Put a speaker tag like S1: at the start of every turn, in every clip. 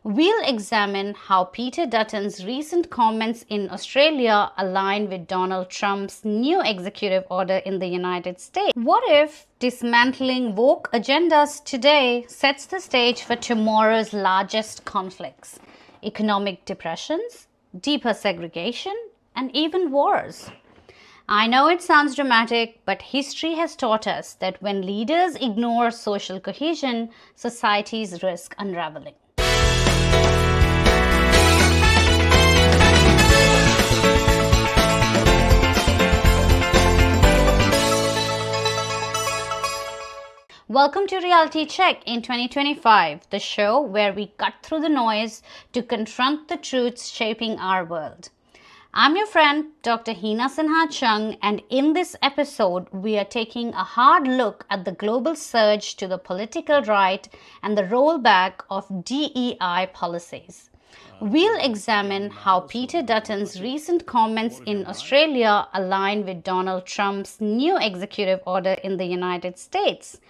S1: We'll examine how Peter Dutton's recent comments in Australia align with Donald Trump's new executive order in the United States. What if dismantling woke agendas today sets the stage for tomorrow's largest conflicts? Economic depressions, deeper segregation, and even wars. I know it sounds dramatic, but history has taught us that when leaders ignore social cohesion, societies risk unraveling. Welcome to Reality Check in 2025, the show where we cut through the noise to confront the truths shaping our world. I'm your friend, Dr. Hina Sinha Chung, and in this episode, we are taking a hard look at the global surge to the political right and the rollback of DEI policies. We'll examine how Peter Dutton's recent comments in Australia align with Donald Trump's new executive order in the United States,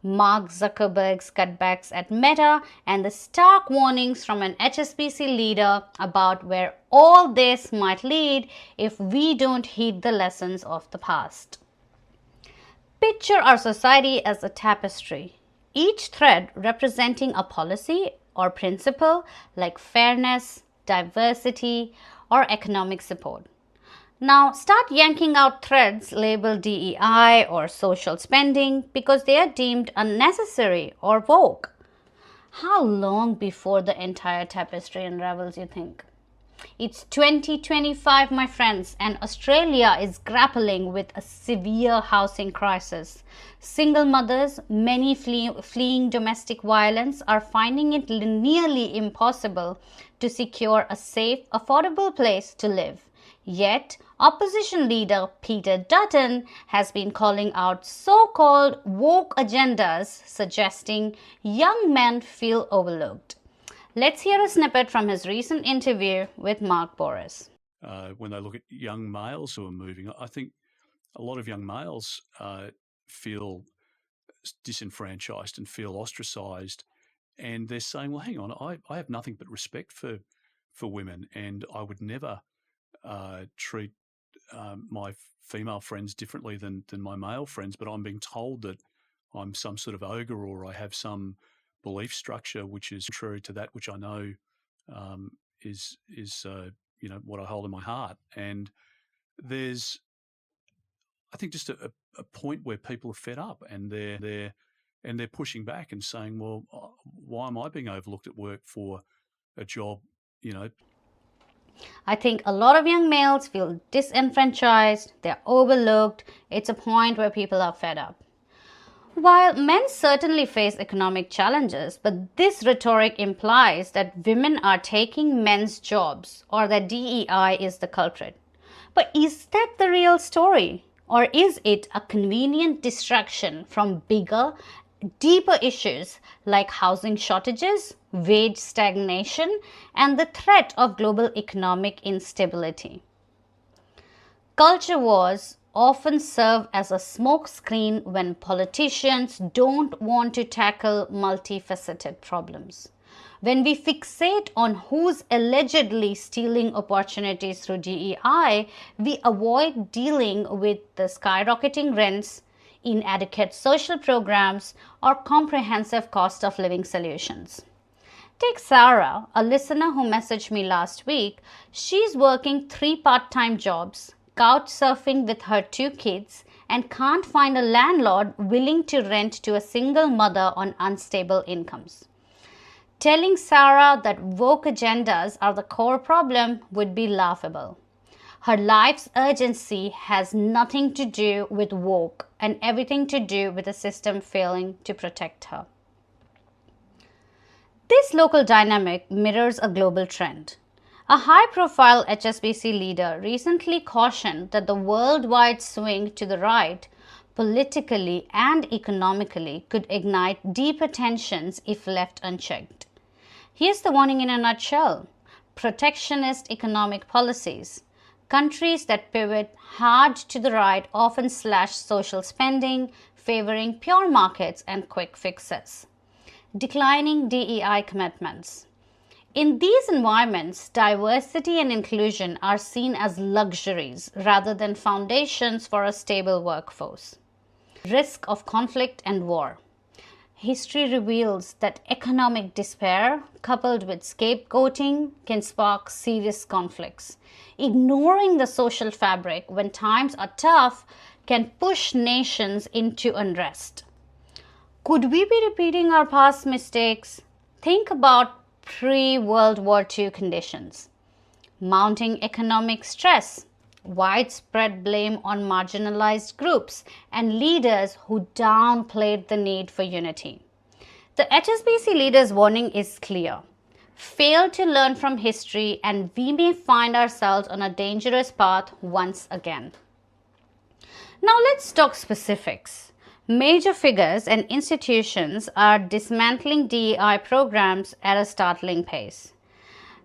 S1: Mark Zuckerberg's cutbacks at Meta, and the stark warnings from an HSBC leader about where all this might lead if we don't heed the lessons of the past. Picture our society as a tapestry, each thread representing a policy or principle like fairness, diversity, or economic support. Now start yanking out threads labeled DEI or social spending because they are deemed unnecessary or woke. How long before the entire tapestry unravels, you think? It's 2025, my friends, and Australia is grappling with a severe housing crisis. Single mothers, many fleeing domestic violence, are finding it nearly impossible to secure a safe, affordable place to live. Yet, opposition leader Peter Dutton has been calling out so-called woke agendas, suggesting young men feel overlooked. Let's hear a snippet from his recent interview with Mark Boris.
S2: When they look at young males who are moving, I think a lot of young males feel disenfranchised and feel ostracised, and they're saying, well, hang on, I have nothing but respect for women, and I would never treat my female friends differently than my male friends, but I'm being told that I'm some sort of ogre or I have some belief structure which is contrary to that which I know is what I hold in my heart. And there's, I think, just a point where people are fed up and they're pushing back and saying, well, why am I being overlooked at work for a job,
S1: I think a lot of young males feel disenfranchised, they're overlooked. It's a point where people are fed up. While men certainly face economic challenges, but this rhetoric implies that women are taking men's jobs or that DEI is the culprit. But is that the real story? Or is it a convenient distraction from bigger, deeper issues like housing shortages, wage stagnation, and the threat of global economic instability? Culture wars often serve as a smokescreen when politicians don't want to tackle multifaceted problems. When we fixate on who's allegedly stealing opportunities through DEI, we avoid dealing with the skyrocketing rents, inadequate social programs, or comprehensive cost of living solutions. Take Sarah, a listener who messaged me last week. She's working 3 part-time jobs, couch surfing with her 2 kids, and can't find a landlord willing to rent to a single mother on unstable incomes. Telling Sarah that woke agendas are the core problem would be laughable. Her life's urgency has nothing to do with woke and everything to do with the system failing to protect her. This local dynamic mirrors a global trend. A high-profile HSBC leader recently cautioned that the worldwide swing to the right, politically and economically, could ignite deeper tensions if left unchecked. Here's the warning in a nutshell: protectionist economic policies. Countries that pivot hard to the right often slash social spending, favoring pure markets and quick fixes. Declining DEI commitments. In these environments, diversity and inclusion are seen as luxuries rather than foundations for a stable workforce. Risk of conflict and war. History reveals that economic despair, coupled with scapegoating, can spark serious conflicts. Ignoring the social fabric when times are tough can push nations into unrest. Could we be repeating our past mistakes? Think about pre-World War II conditions. Mounting economic stress, widespread blame on marginalized groups, and leaders who downplayed the need for unity. The HSBC leaders' warning is clear. Fail to learn from history and we may find ourselves on a dangerous path once again. Now let's talk specifics. Major figures and institutions are dismantling DEI programs at a startling pace.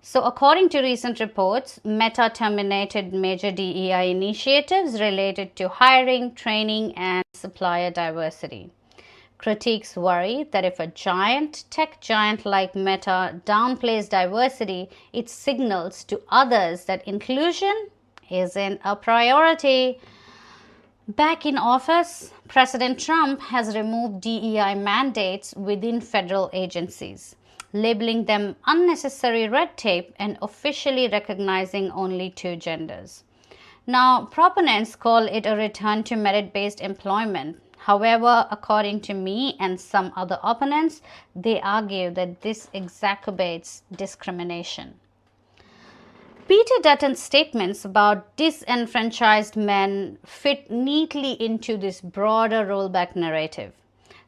S1: So according to recent reports, Meta terminated major DEI initiatives related to hiring, training, and supplier diversity. Critics worry that if a tech giant like Meta downplays diversity, it signals to others that inclusion isn't a priority. Back in office, President Trump has removed DEI mandates within federal agencies, labeling them unnecessary red tape and officially recognizing only 2 genders. Now, proponents call it a return to merit-based employment. However, according to me and some other opponents, they argue that this exacerbates discrimination. Peter Dutton's statements about disenfranchised men fit neatly into this broader rollback narrative.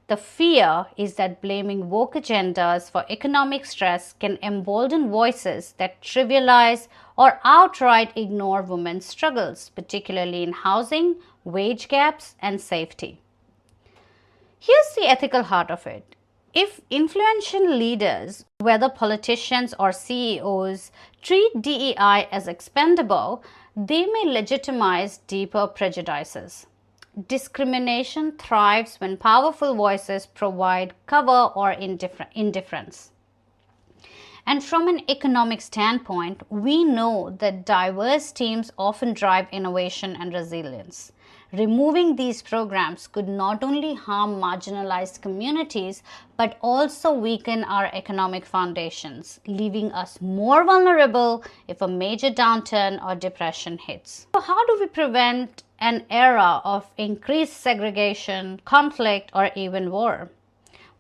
S1: The fear is that blaming woke agendas for economic stress can embolden voices that trivialize or outright ignore women's struggles, particularly in housing, wage gaps, and safety. Here's the ethical heart of it. If influential leaders, whether politicians or CEOs, treat DEI as expendable, they may legitimize deeper prejudices. Discrimination thrives when powerful voices provide cover or indifference. And from an economic standpoint, we know that diverse teams often drive innovation and resilience. Removing these programs could not only harm marginalized communities, but also weaken our economic foundations, leaving us more vulnerable if a major downturn or depression hits. So how do we prevent an era of increased segregation, conflict, or even war?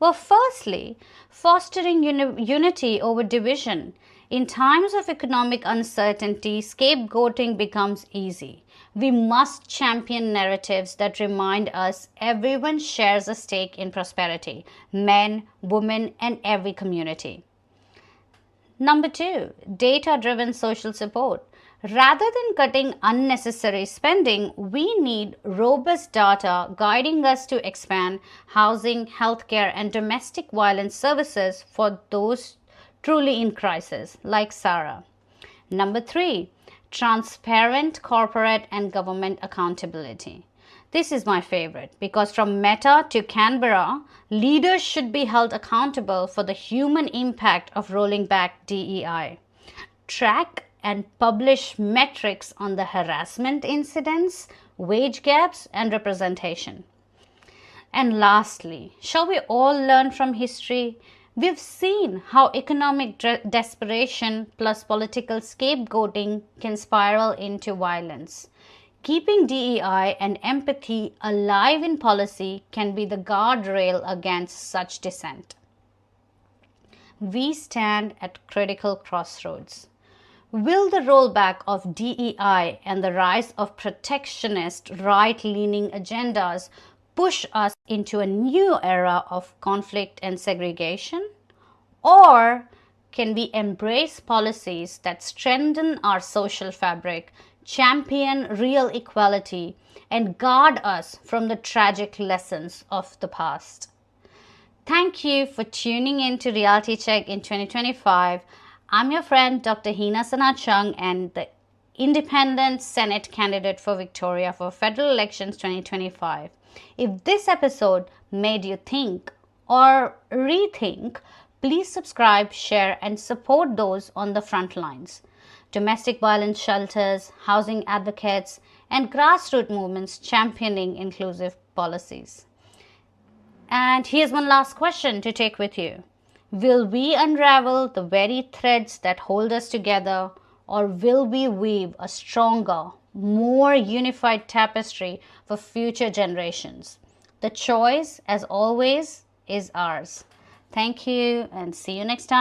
S1: Well, firstly, fostering unity over division. In times of economic uncertainty, scapegoating becomes easy. We must champion narratives that remind us everyone shares a stake in prosperity, men, women, and every community. Number 2, data-driven social support. Rather than cutting unnecessary spending, we need robust data guiding us to expand housing, healthcare, and domestic violence services for those truly in crisis, like Sarah. Number 3, transparent corporate and government accountability. This is my favorite because from Meta to Canberra, leaders should be held accountable for the human impact of rolling back DEI. Track and publish metrics on the harassment incidents, wage gaps, and representation. And lastly, shall we all learn from history? We've seen how economic desperation plus political scapegoating can spiral into violence. Keeping DEI and empathy alive in policy can be the guardrail against such dissent. We stand at critical crossroads. Will the rollback of DEI and the rise of protectionist, right-leaning agendas push us into a new era of conflict and segregation? Or can we embrace policies that strengthen our social fabric, champion real equality, and guard us from the tragic lessons of the past? Thank you for tuning in to Reality Check in 2025. I'm your friend, Dr. Hina Sanachang, and the Independent Senate candidate for Victoria for Federal Elections 2025. If this episode made you think or rethink, Please subscribe, share, and support those on the front lines. Domestic violence shelters, housing advocates, and grassroots movements championing inclusive policies. And here's one last question to take with you. Will we unravel the very threads that hold us together, or will we weave a stronger, more unified tapestry for future generations? The choice, as always, is ours. Thank you and see you next time.